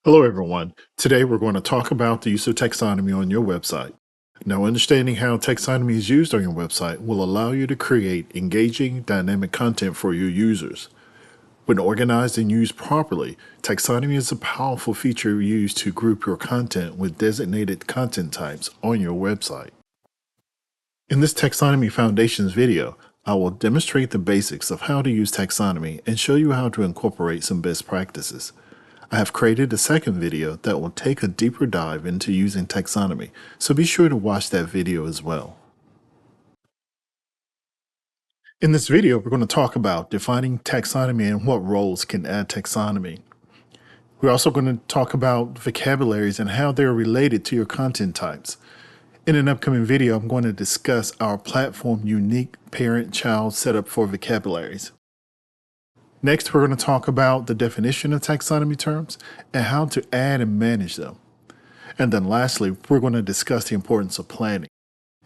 Hello everyone. Today we're going to talk about the use of taxonomy on your website. Now, understanding how taxonomy is used on your website will allow you to create engaging, dynamic content for your users. When organized and used properly, taxonomy is a powerful feature used to group your content with designated content types on your website. In this Taxonomy Foundations video, I will demonstrate the basics of how to use taxonomy and show you how to incorporate some best practices. I have created a second video that will take a deeper dive into using taxonomy, so be sure to watch that video as well. In this video, we're going to talk about defining taxonomy and what roles can add taxonomy. We're also going to talk about vocabularies and how they're related to your content types. In an upcoming video, I'm going to discuss our platform unique parent-child setup for vocabularies. Next, we're going to talk about the definition of taxonomy terms and how to add and manage them. And then lastly, we're going to discuss the importance of planning.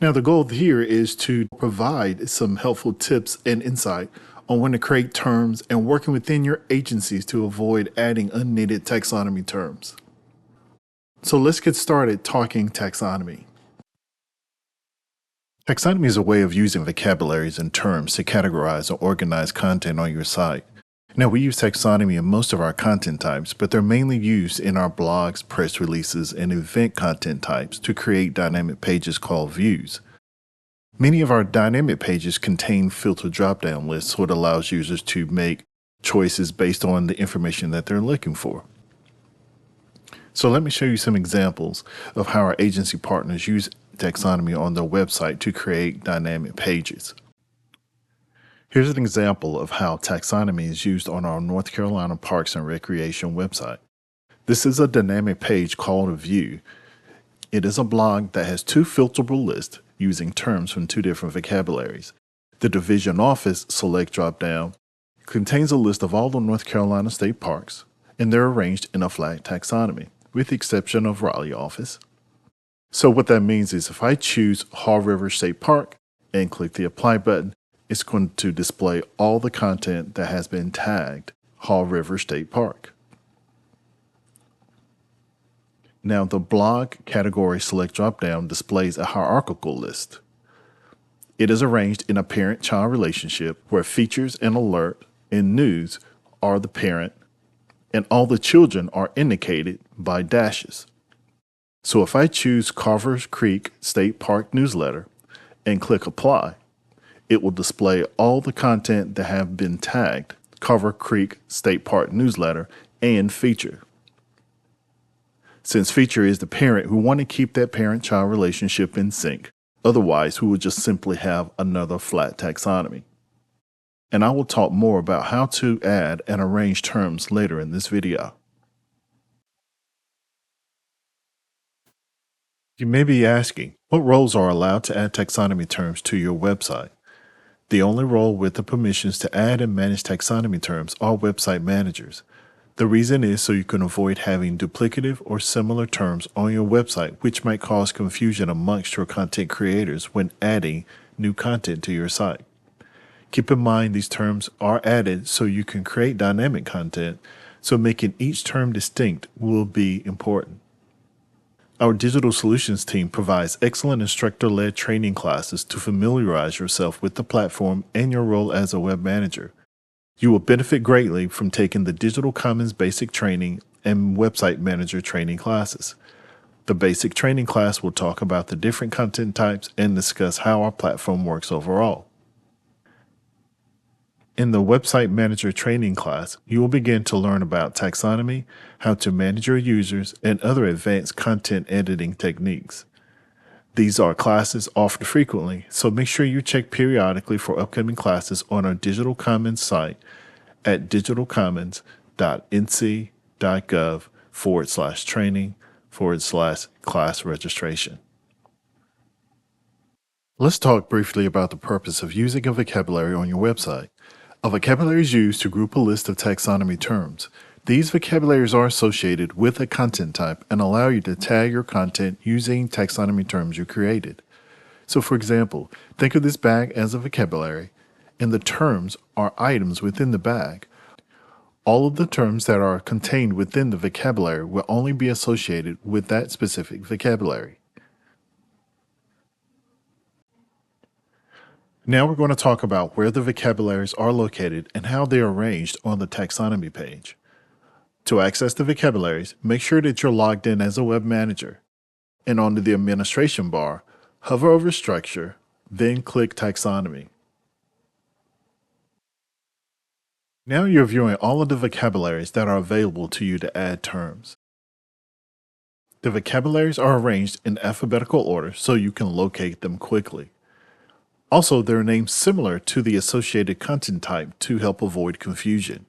Now, the goal here is to provide some helpful tips and insight on when to create terms and working within your agencies to avoid adding unneeded taxonomy terms. So let's get started talking taxonomy. Taxonomy is a way of using vocabularies and terms to categorize or organize content on your site. Now, we use taxonomy in most of our content types, but they're mainly used in our blogs, press releases, and event content types to create dynamic pages called views. Many of our dynamic pages contain filter drop-down lists, so it allows users to make choices based on the information that they're looking for. So let me show you some examples of how our agency partners use taxonomy on their website to create dynamic pages. Here's an example of how taxonomy is used on our North Carolina Parks and Recreation website. This is a dynamic page called a view. It is a blog that has two filterable lists using terms from two different vocabularies. The Division Office Select dropdown contains a list of all the North Carolina state parks, and they're arranged in a flat taxonomy, with the exception of Raleigh Office. So what that means is if I choose Haw River State Park and click the Apply button, it's going to display all the content that has been tagged Haw River State Park. Now, the blog category select dropdown displays a hierarchical list. It is arranged in a parent-child relationship where features and alert and news are the parent and all the children are indicated by dashes. So if I choose Carvers Creek State Park Newsletter and click Apply, it will display all the content that have been tagged Carver Creek State Park Newsletter and Feature. Since Feature is the parent, we want to keep that parent-child relationship in sync. Otherwise, we would just simply have another flat taxonomy. And I will talk more about how to add and arrange terms later in this video. You may be asking, what roles are allowed to add taxonomy terms to your website? The only role with the permissions to add and manage taxonomy terms are website managers. The reason is so you can avoid having duplicative or similar terms on your website, which might cause confusion amongst your content creators when adding new content to your site. Keep in mind these terms are added so you can create dynamic content, so making each term distinct will be important. Our digital solutions team provides excellent instructor-led training classes to familiarize yourself with the platform and your role as a web manager. You will benefit greatly from taking the Digital Commons Basic Training and Website Manager training classes. The basic training class will talk about the different content types and discuss how our platform works overall. In the Website Manager training class, you will begin to learn about taxonomy, how to manage your users, and other advanced content editing techniques. These are classes offered frequently, so make sure you check periodically for upcoming classes on our Digital Commons site at digitalcommons.nc.gov/training/class registration. Let's talk briefly about the purpose of using a vocabulary on your website. A vocabulary is used to group a list of taxonomy terms. These vocabularies are associated with a content type and allow you to tag your content using taxonomy terms you created. So for example, think of this bag as a vocabulary, and the terms are items within the bag. All of the terms that are contained within the vocabulary will only be associated with that specific vocabulary. Now we're going to talk about where the vocabularies are located and how they are arranged on the taxonomy page. To access the vocabularies, make sure that you're logged in as a web manager. And under the administration bar, hover over Structure, then click Taxonomy. Now you're viewing all of the vocabularies that are available to you to add terms. The vocabularies are arranged in alphabetical order so you can locate them quickly. Also, they're named similar to the associated content type to help avoid confusion.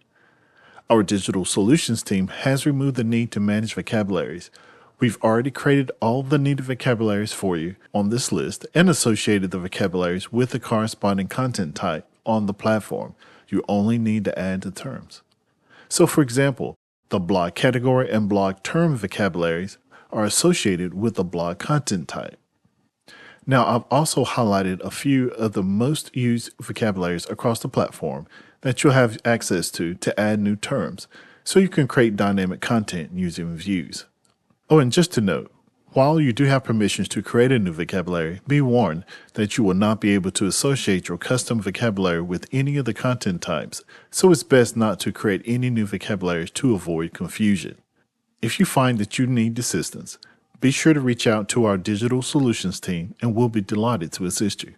Our digital solutions team has removed the need to manage vocabularies. We've already created all the needed vocabularies for you on this list and associated the vocabularies with the corresponding content type on the platform. You only need to add the terms. So for example, the blog category and blog term vocabularies are associated with the blog content type. Now, I've also highlighted a few of the most used vocabularies across the platform that you'll have access to add new terms, so you can create dynamic content using views. Oh, and just to note, while you do have permissions to create a new vocabulary, be warned that you will not be able to associate your custom vocabulary with any of the content types, so it's best not to create any new vocabularies to avoid confusion. If you find that you need assistance, be sure to reach out to our digital solutions team and we'll be delighted to assist you.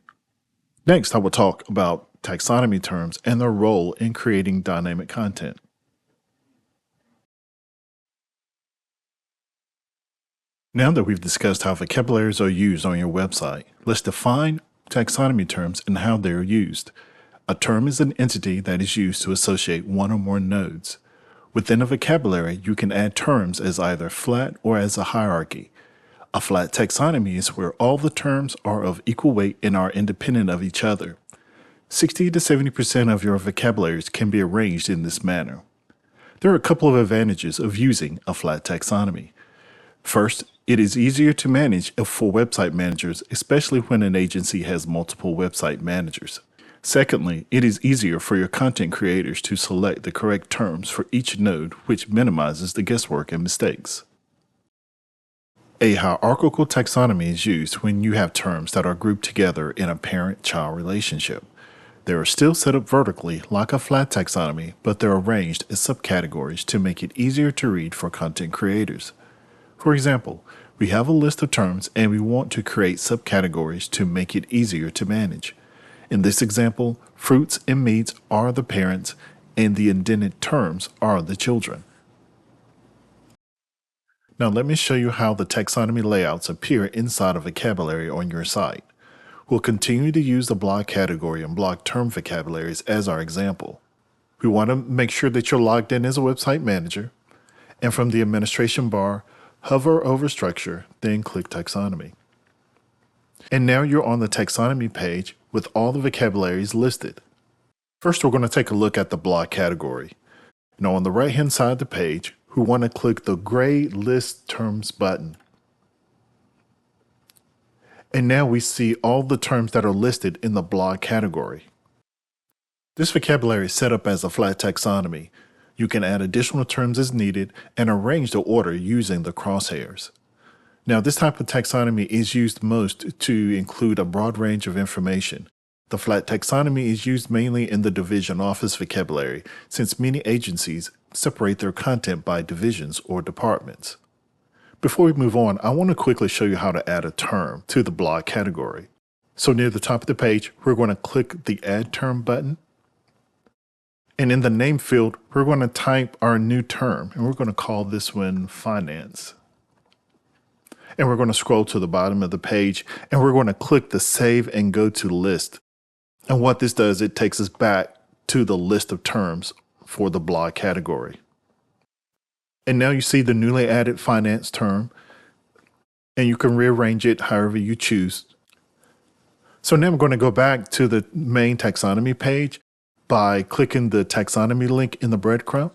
Next, I will talk about taxonomy terms and their role in creating dynamic content. Now that we've discussed how vocabularies are used on your website, let's define taxonomy terms and how they are used. A term is an entity that is used to associate one or more nodes. Within a vocabulary, you can add terms as either flat or as a hierarchy. A flat taxonomy is where all the terms are of equal weight and are independent of each other. 60 to 70% of your vocabularies can be arranged in this manner. There are a couple of advantages of using a flat taxonomy. First, it is easier to manage for website managers, especially when an agency has multiple website managers. Secondly, it is easier for your content creators to select the correct terms for each node, which minimizes the guesswork and mistakes. A hierarchical taxonomy is used when you have terms that are grouped together in a parent-child relationship. They are still set up vertically like a flat taxonomy, but they're arranged as subcategories to make it easier to read for content creators. For example, we have a list of terms and we want to create subcategories to make it easier to manage. In this example, fruits and meats are the parents and the indented terms are the children. Now let me show you how the taxonomy layouts appear inside a vocabulary on your site. We'll continue to use the blog category and blog term vocabularies as our example. We want to make sure that you're logged in as a website manager, and from the administration bar, hover over Structure, then click Taxonomy. And now you're on the taxonomy page with all the vocabularies listed. First, we're going to take a look at the blog category. Now on the right-hand side of the page, we want to click the gray List Terms button. And now we see all the terms that are listed in the blog category. This vocabulary is set up as a flat taxonomy. You can add additional terms as needed and arrange the order using the crosshairs. Now, this type of taxonomy is used most to include a broad range of information. The flat taxonomy is used mainly in the division office vocabulary, since many agencies separate their content by divisions or departments. Before we move on, I want to quickly show you how to add a term to the blog category. So near the top of the page, we're going to click the Add Term button. And in the name field, we're going to type our new term, and we're going to call this one Finance. And we're going to scroll to the bottom of the page, and we're going to click the Save and Go to List. And what this does, it takes us back to the list of terms for the blog category. And now you see the newly added finance term, and you can rearrange it however you choose. So now I'm going to go back to the main taxonomy page by clicking the taxonomy link in the breadcrumb.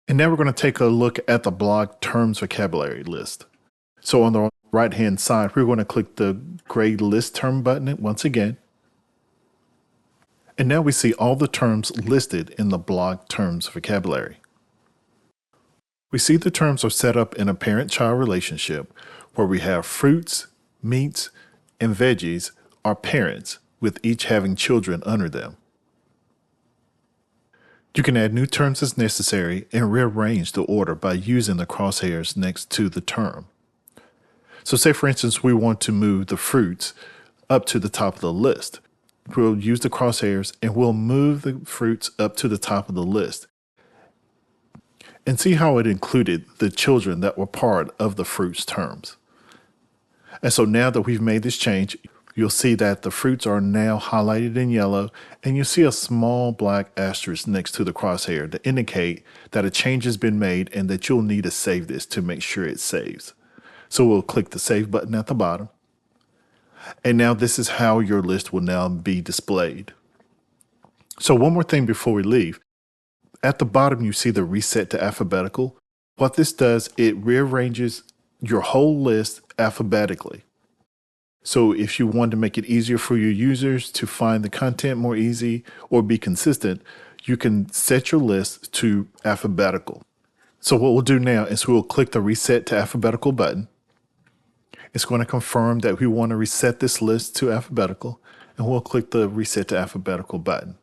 And now we're going to take a look at the blog terms vocabulary list. So on the right-hand side, we're going to click the gray List Term button once again. And now we see all the terms listed in the block terms vocabulary. We see the terms are set up in a parent-child relationship where we have fruits, meats, and veggies are parents, with each having children under them. You can add new terms as necessary and rearrange the order by using the crosshairs next to the term. So say for instance we want to move the fruits up to the top of the list. We'll use the crosshairs and we'll move the fruits up to the top of the list. And see how it included the children that were part of the fruits terms. And so now that we've made this change, you'll see that the fruits are now highlighted in yellow, and you see a small black asterisk next to the crosshair to indicate that a change has been made and that you'll need to save this to make sure it saves. So we'll click the Save button at the bottom. And now this is how your list will now be displayed. So one more thing before we leave. At the bottom, you see the Reset to Alphabetical. What this does, it rearranges your whole list alphabetically. So if you want to make it easier for your users to find the content more easy or be consistent, you can set your list to alphabetical. So what we'll do now is we'll click the Reset to Alphabetical button. It's going to confirm that we want to reset this list to alphabetical, and we'll click the Reset to Alphabetical button.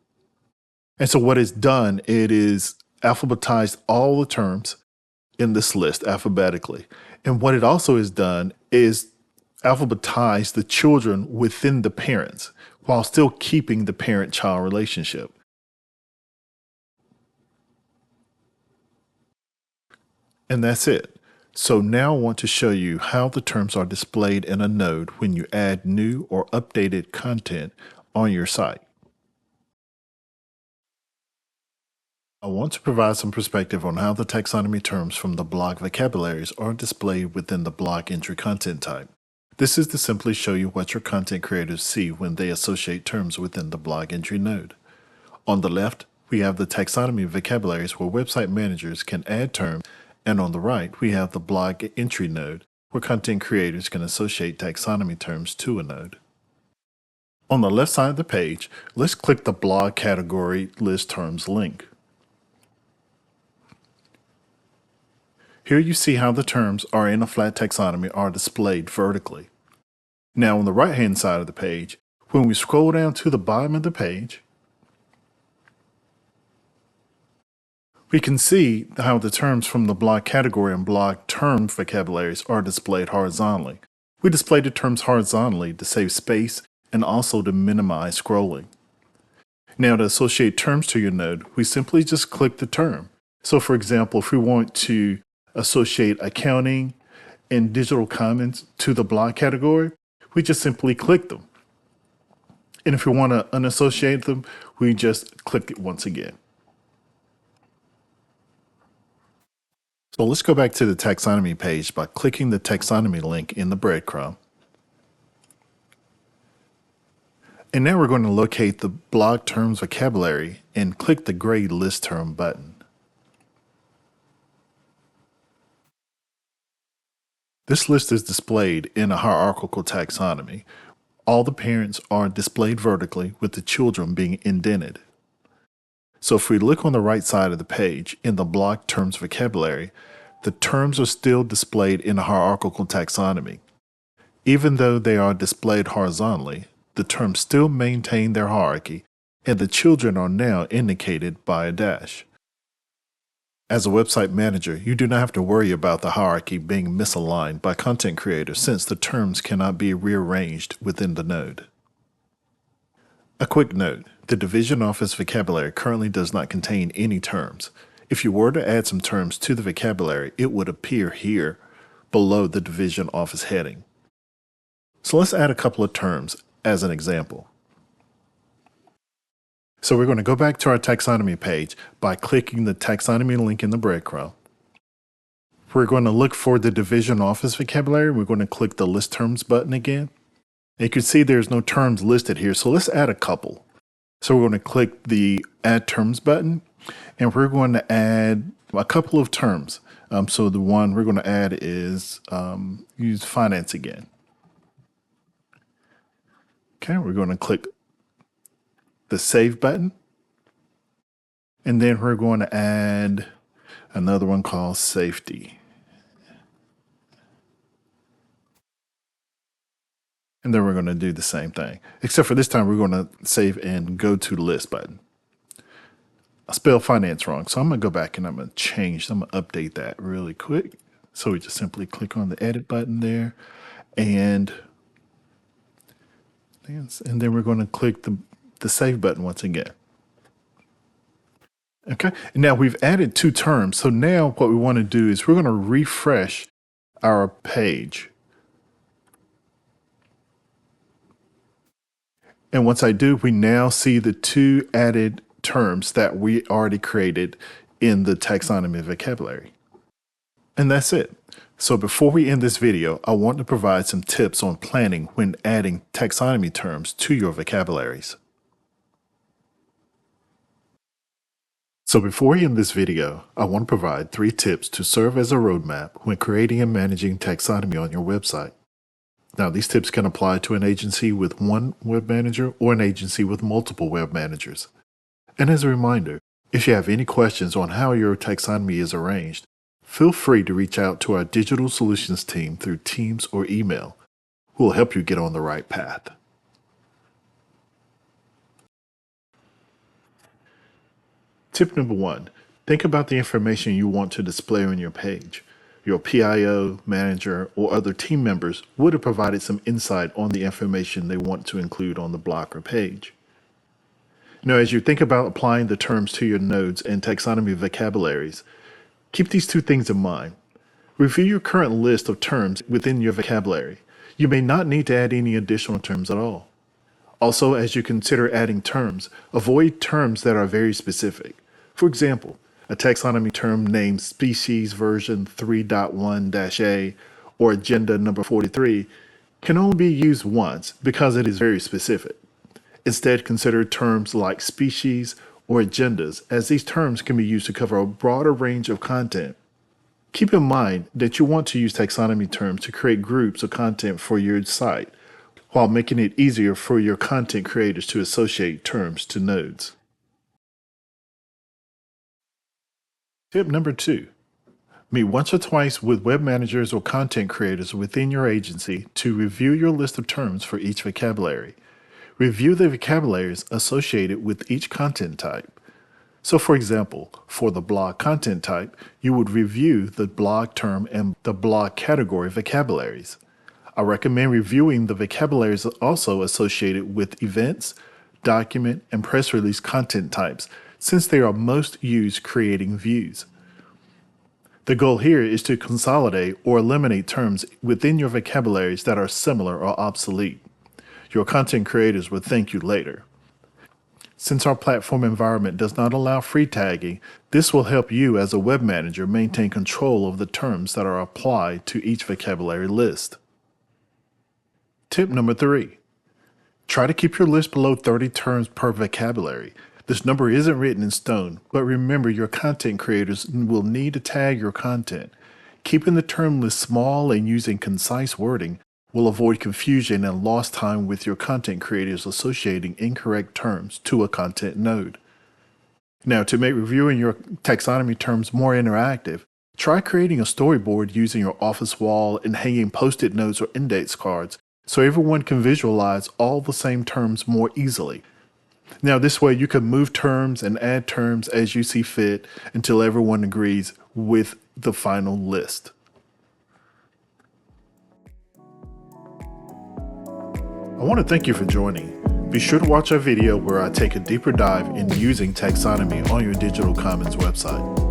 And so what it's done, it is alphabetized all the terms in this list alphabetically. And what it also has done is alphabetize the children within the parents while still keeping the parent-child relationship. And that's it. So now I want to show you how the terms are displayed in a node when you add new or updated content on your site. I want to provide some perspective on how the taxonomy terms from the block vocabularies are displayed within the block entry content type. This is to simply show you what your content creators see when they associate terms within the block entry node. On the left, we have the taxonomy vocabularies where website managers can add terms, and on the right, we have the block entry node where content creators can associate taxonomy terms to a node. On the left side of the page, let's click the blog category list terms link. Here you see how the terms are in a flat taxonomy are displayed vertically. Now on the right hand side of the page, when we scroll down to the bottom of the page, we can see how the terms from the block category and block term vocabularies are displayed horizontally. We display the terms horizontally to save space and also to minimize scrolling. Now to associate terms to your node, we simply just click the term. So for example, if we want to associate accounting and digital commons to the block category, we just simply click them. And if we want to unassociate them, we just click it once again. So let's go back to the taxonomy page by clicking the taxonomy link in the breadcrumb. And now we're going to locate the block terms vocabulary and click the gray list term button. This list is displayed in a hierarchical taxonomy. All the parents are displayed vertically with the children being indented. So if we look on the right side of the page in the block terms vocabulary, the terms are still displayed in a hierarchical taxonomy. Even though they are displayed horizontally, the terms still maintain their hierarchy, and the children are now indicated by a dash. As a website manager, you do not have to worry about the hierarchy being misaligned by content creators since the terms cannot be rearranged within the node. A quick note, the Division Office vocabulary currently does not contain any terms. If you were to add some terms to the vocabulary, it would appear here below the Division Office heading. So let's add a couple of terms as an example. So we're going to go back to our taxonomy page by clicking the taxonomy link in the breadcrumb. We're going to look for the Division Office vocabulary. We're going to click the List Terms button again. And you can see there's no terms listed here, so let's add a couple. So we're going to click the Add Terms button, and we're going to add a couple of terms. So the one we're going to add is use finance again. Okay, we're going to click the Save button. And then we're going to add another one called Safety. And then we're going to do the same thing, except for this time we're going to save and go to the List button. I spelled finance wrong, so I'm going to go back and I'm going to update that really quick. So we just simply click on the Edit button there, and then we're going to click the Save button once again. Okay, and now we've added 2 terms. So now what we want to do is we're going to refresh our page. And once I do, we now see the 2 added terms that we already created in the taxonomy vocabulary. And that's it. So before we end this video, I want to provide some tips on planning when adding taxonomy terms to your vocabularies. So before we end this video, I want to provide 3 tips to serve as a roadmap when creating and managing taxonomy on your website. Now, these tips can apply to an agency with 1 web manager or an agency with multiple web managers. And as a reminder, if you have any questions on how your taxonomy is arranged, feel free to reach out to our digital solutions team through Teams or email, who will help you get on the right path. Tip number 1, think about the information you want to display on your page. Your PIO, manager, or other team members would have provided some insight on the information they want to include on the block or page. Now, as you think about applying the terms to your nodes and taxonomy vocabularies, keep these 2 things in mind. Review your current list of terms within your vocabulary. You may not need to add any additional terms at all. Also, as you consider adding terms, avoid terms that are very specific. For example, a taxonomy term named Species version 3.1-A or Agenda number 43 can only be used once because it is very specific. Instead, consider terms like species or agendas, as these terms can be used to cover a broader range of content. Keep in mind that you want to use taxonomy terms to create groups of content for your site, while making it easier for your content creators to associate terms to nodes. Tip number 2, meet once or twice with web managers or content creators within your agency to review your list of terms for each vocabulary. Review the vocabularies associated with each content type. So for example, for the blog content type, you would review the blog term and the blog category vocabularies. I recommend reviewing the vocabularies also associated with events, document, and press release content types, since they are most used creating views. The goal here is to consolidate or eliminate terms within your vocabularies that are similar or obsolete. Your content creators will thank you later. Since our platform environment does not allow free tagging, this will help you as a web manager maintain control of the terms that are applied to each vocabulary list. Tip number 3, try to keep your list below 30 terms per vocabulary. This number isn't written in stone, but remember your content creators will need to tag your content. Keeping the term list small and using concise wording will avoid confusion and lost time with your content creators associating incorrect terms to a content node. Now, to make reviewing your taxonomy terms more interactive, try creating a storyboard using your office wall and hanging post-it notes or index cards so everyone can visualize all the same terms more easily. Now, this way you can move terms and add terms as you see fit until everyone agrees with the final list. I want to thank you for joining. Be sure to watch our video where I take a deeper dive in using taxonomy on your Digital Commons website.